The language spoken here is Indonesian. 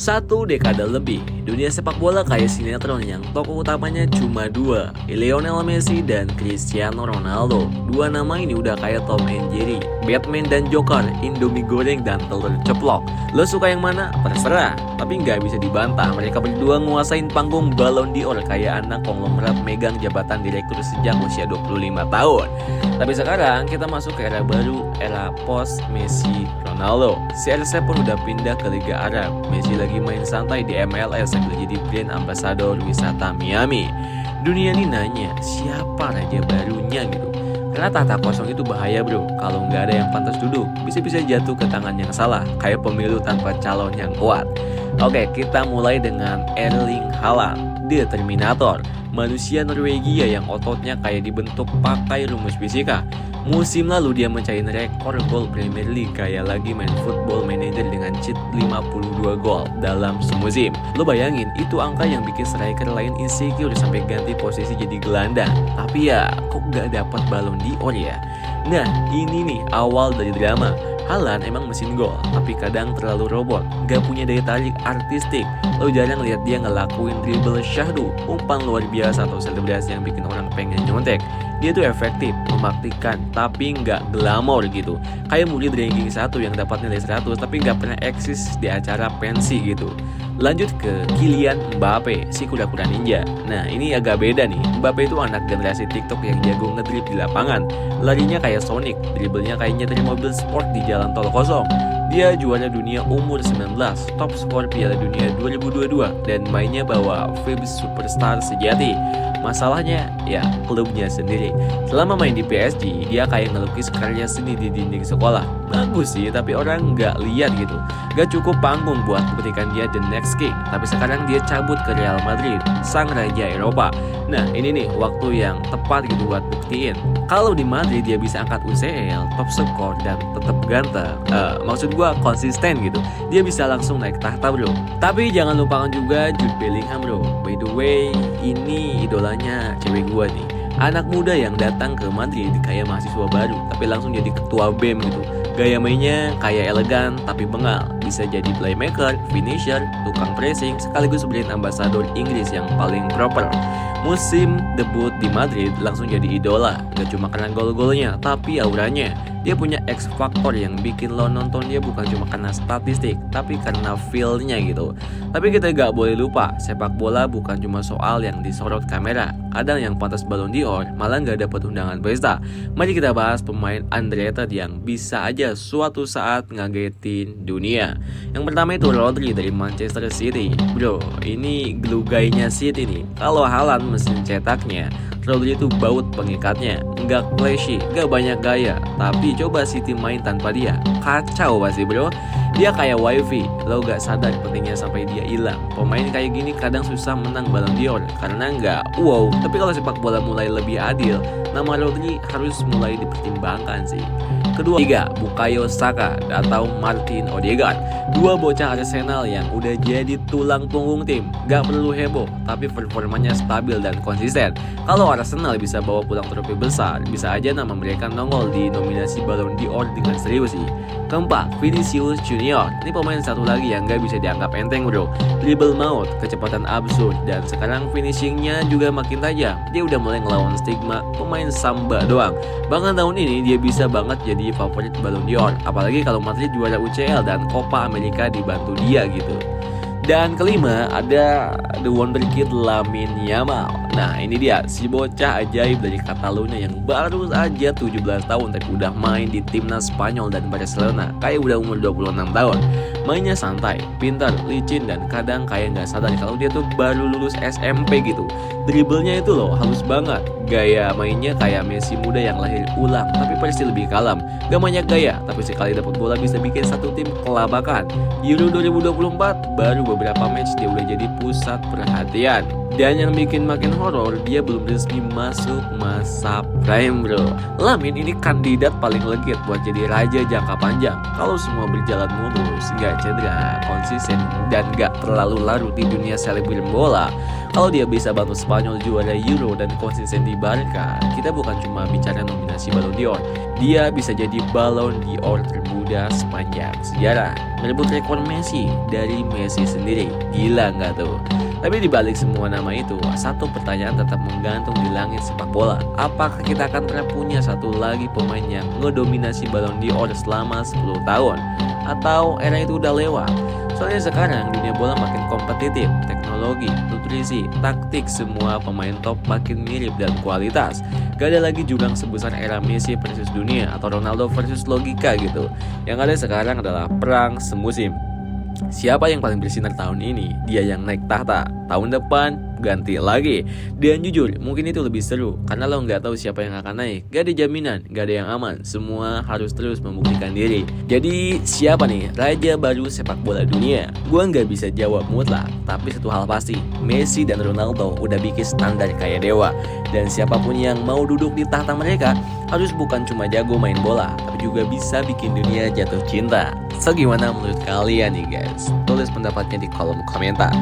Satu dekade lebih, dunia sepak bola kayak sinetron yang tokoh utamanya cuma dua, Lionel Messi dan Cristiano Ronaldo. Dua nama ini udah kayak Tom and Jerry, Batman dan Joker, Indomie goreng dan telur ceplok. Lo suka yang mana? Terserah, tapi nggak bisa dibantah. Mereka berdua nguasain panggung Ballon d'Or kayak anak konglomerat megang jabatan direktur sejak usia 25 tahun. Tapi sekarang kita masuk ke era baru, era post Messi Ronaldo. CR7 pun udah pindah ke Liga Arab. Messi lagi main santai di MLS sambil jadi brand ambassador wisata Miami. Dunia ini nanya, siapa raja barunya gitu. Karena tahta kosong itu bahaya bro. Kalau nggak ada yang pantas duduk, bisa-bisa jatuh ke tangan yang salah. Kayak pemilu tanpa calon yang kuat. Oke, kita mulai dengan Erling Haaland, The Terminator. Manusia Norwegia yang ototnya kayak dibentuk pakai rumus fisika. Musim lalu dia mencahin rekor gol Premier League kayak lagi main Football Manager dengan cheat 52 gol dalam semusim. Lo bayangin, itu angka yang bikin striker lain insecure sampai ganti posisi jadi gelandang. Tapi ya, kok gak dapat Ballon d'Or ya? Nah, ini nih awal dari drama. Haaland emang mesin gol, tapi kadang terlalu robot, gak punya daya tarik artistik. Lo jarang lihat dia ngelakuin dribble syahdu, umpan luar biasa atau selebrasi yang bikin orang pengen nyontek. Dia tuh efektif, membuktikan, tapi nggak glamor gitu. Kayak murid ranking 1 yang dapat nilai 100 tapi nggak pernah eksis di acara pensi gitu. Lanjut ke Kylian Mbappe, si kuda-kuda ninja. Nah ini agak beda nih. Mbappe itu anak generasi TikTok yang jago ngedrip di lapangan. Larinya kayak Sonic, dribblenya kayak nyetir mobil sport di jalan tol kosong. Dia juara dunia umur 19, top skor Piala Dunia 2022, dan mainnya bawa vibes superstar sejati. Masalahnya, ya klubnya sendiri. Selama main di PSG, dia kayak ngelukis karya seni di dinding sekolah. Bagus sih, tapi orang nggak lihat gitu. Gak cukup panggung buat berikan dia the next king. Tapi sekarang dia cabut ke Real Madrid, sang raja Eropa. Nah ini nih waktu yang tepat gitu buat buktiin. Kalau di Madrid dia bisa angkat UCL, top skor, dan tetap ganteng. Maksud gua konsisten gitu. Dia bisa langsung naik tahta bro. Tapi jangan lupakan juga Jude Bellingham bro. By the way, ini idolanya cewek gua nih. Anak muda yang datang ke Madrid kayak mahasiswa baru, tapi langsung jadi ketua BEM gitu. Gaya mainnya kayak elegan tapi bengal. Bisa jadi playmaker, finisher, tukang pressing, sekaligus brand ambassador Inggris yang paling proper. Musim debut di Madrid langsung jadi idola. Gak cuma karena gol-golnya, tapi auranya. Dia punya X factor yang bikin lo nonton dia bukan cuma karena statistik, tapi karena feel-nya gitu. Tapi kita gak boleh lupa, sepak bola bukan cuma soal yang disorot kamera. Kadang yang pantas Ballon d'Or malah gak dapat undangan pesta. Mari kita bahas pemain underrated yang bisa aja suatu saat ngagetin dunia. Yang pertama itu Rodri dari Manchester City. Bro, ini glue guy-nya City nih. Kalau Haaland mesin cetaknya, Rodri itu baut pengikatnya, nggak flashy, nggak banyak gaya. Tapi coba City main tanpa dia, kacau pasti bro. Dia kayak wifi, lo gak sadar pentingnya sampai dia hilang. Pemain kayak gini kadang susah menang Ballon d'Or karena nggak wow. Tapi kalau sepak bola mulai lebih adil, nama Rodri harus mulai dipertimbangkan sih. Kedua, Bukayo Saka atau Martin Odegaard. Dua bocah Arsenal yang udah jadi tulang punggung tim. Gak perlu heboh, tapi performanya stabil dan konsisten. Kalau Arsenal bisa bawa pulang trofi besar, bisa aja nama mereka nongol di nominasi Ballon d'Or dengan serius sih. Keempat, Vinicius Junior. Ini pemain satu lagi yang gak bisa dianggap enteng bro. Dribble maut, kecepatan absurd, dan sekarang finishingnya juga makin tajam. Dia udah mulai ngelawan stigma pemain samba doang. Bahkan tahun ini dia bisa banget jadi favorit Ballon d'Or. Apalagi kalau Madrid juara UCL dan Copa America dibantu dia gitu. Dan kelima ada The Wonder Kid Lamine Yamal. Nah ini dia si bocah ajaib dari Catalonia yang baru aja 17 tahun tapi udah main di timnas Spanyol dan Barcelona. Kayak udah umur 26 tahun. Mainnya santai, pintar, licin, dan kadang kayak gak sadar kalau dia tuh baru lulus SMP gitu. Dribblenya itu loh halus banget. Gaya mainnya kayak Messi muda yang lahir ulang tapi versi lebih kalem. Gak banyak gaya, tapi sekali dapat bola bisa bikin satu tim kelabakan. Euro 2024 baru beberapa match dia udah jadi pusat perhatian. Dan yang bikin makin horor, dia belum resmi masuk masa prime bro. Lamine ini kandidat paling legit buat jadi raja jangka panjang. Kalau semua berjalan mulus, gak cedera, konsisten, dan gak terlalu larut di dunia selebgram bola. Kalau dia bisa bantu Spanyol Spanyol juara Euro dan konsisten di Barca, kita bukan cuma bicara nominasi Ballon d'Or. Dia bisa jadi Ballon d'Or termuda sepanjang sejarah, merebut rekor Messi dari Messi sendiri. Gila nggak tuh? Tapi dibalik semua nama itu, satu pertanyaan tetap menggantung di langit sepak bola. Apakah kita akan pernah punya satu lagi pemain yang ngedominasi Ballon d'Or selama 10 tahun? Atau era itu udah lewat? Soalnya sekarang dunia bola makin kompetitif, teknologi, nutrisi, taktik, semua pemain top makin mirip dan kualitas. Gak ada lagi jurang sebesar era Messi versus dunia atau Ronaldo versus logika gitu. Yang ada sekarang adalah perang semusim. Siapa yang paling bersinar tahun ini, dia yang naik tahta. Tahun depan ganti lagi. Dan jujur, mungkin itu lebih seru karena lo nggak tahu siapa yang akan naik. Gak ada jaminan, gak ada yang aman. Semua harus terus membuktikan diri. Jadi siapa nih raja baru sepak bola dunia? Gua nggak bisa jawab mutlak, tapi satu hal pasti, Messi dan Ronaldo udah bikin standar kayak dewa. Dan siapapun yang mau duduk di tahta mereka harus bukan cuma jago main bola, tapi juga bisa bikin dunia jatuh cinta. So gimana menurut kalian nih guys? Tulis pendapatnya di kolom komentar.